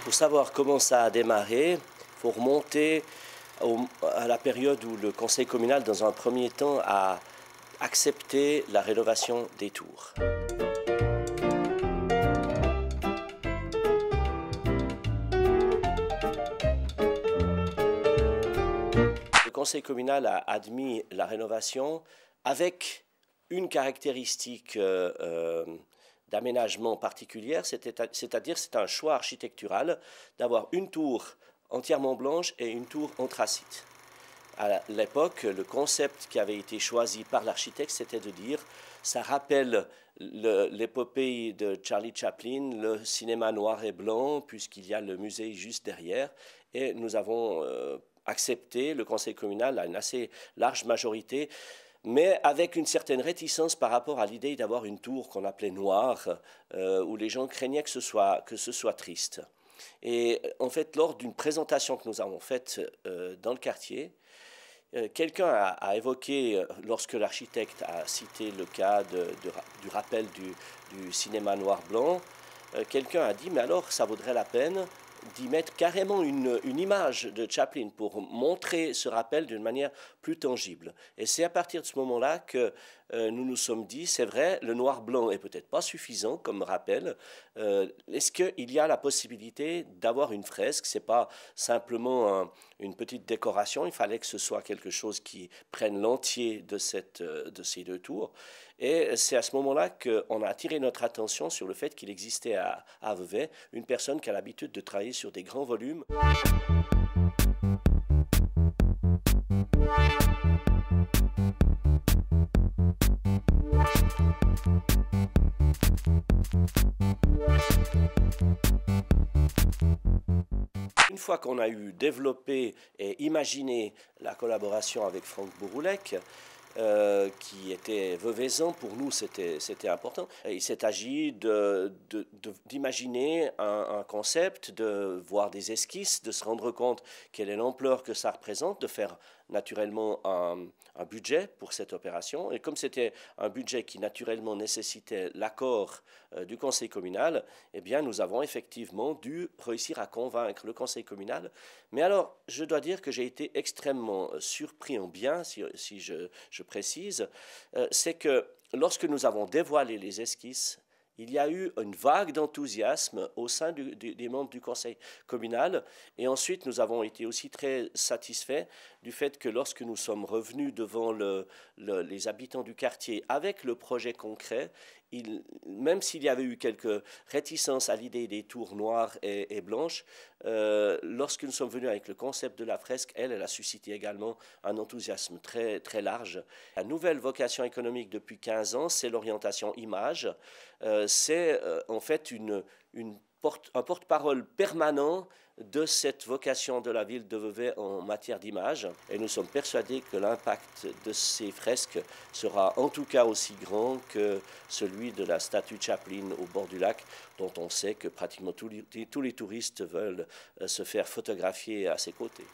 Pour savoir comment ça a démarré, il faut remonter à la période où le conseil communal, dans un premier temps, a accepté la rénovation des tours. Le conseil communal a admis la rénovation avec une caractéristique d'aménagement particulière, c'est-à-dire c'est un choix architectural d'avoir une tour entièrement blanche et une tour anthracite. À l'époque, le concept qui avait été choisi par l'architecte, c'était de dire, ça rappelle l'épopée de Charlie Chaplin, le cinéma noir et blanc, puisqu'il y a le musée juste derrière, et nous avons accepté, le conseil communal à une assez large majorité, mais avec une certaine réticence par rapport à l'idée d'avoir une tour qu'on appelait noire, où les gens craignaient que ce soit triste. Et en fait, lors d'une présentation que nous avons faite dans le quartier, quelqu'un a évoqué, lorsque l'architecte a cité le cas du rappel du cinéma noir-blanc, quelqu'un a dit, mais alors ça vaudrait la peine d'y mettre carrément une image de Chaplin pour montrer ce rappel d'une manière plus tangible. Et c'est à partir de ce moment-là que nous nous sommes dit, c'est vrai, le noir-blanc est peut-être pas suffisant comme rappel. Est-ce qu'il y a la possibilité d'avoir une fresque? C'est pas simplement une petite décoration, il fallait que ce soit quelque chose qui prenne l'entier de ces deux tours. Et c'est à ce moment-là qu'on a attiré notre attention sur le fait qu'il existait à Vevey une personne qui a l'habitude de travailler sur des grands volumes. Une fois qu'on a eu développé et imaginé la collaboration avec Franck Bouroulec, qui était veuvaisant, pour nous c'était important. Et il s'est agi d'imaginer un concept, de voir des esquisses, de se rendre compte quelle est l'ampleur que ça représente, de faire naturellement un budget pour cette opération. Et comme c'était un budget qui naturellement nécessitait l'accord du conseil communal, eh bien nous avons effectivement dû réussir à convaincre le conseil communal. Mais alors, je dois dire que j'ai été extrêmement surpris en bien, si je précise, c'est que lorsque nous avons dévoilé les esquisses, il y a eu une vague d'enthousiasme au sein des membres du conseil communal. Et ensuite, nous avons été aussi très satisfaits du fait que lorsque nous sommes revenus devant les habitants du quartier avec le projet concret, même s'il y avait eu quelques réticences à l'idée des tours noires et blanches, lorsque nous sommes venus avec le concept de la fresque, elle a suscité également un enthousiasme très, très large. La nouvelle vocation économique depuis 15 ans, c'est l'orientation image. C'est en fait un porte-parole permanent de cette vocation de la ville de Vevey en matière d'image. Et nous sommes persuadés que l'impact de ces fresques sera en tout cas aussi grand que celui de la statue de Chaplin au bord du lac, dont on sait que pratiquement tous les touristes veulent se faire photographier à ses côtés.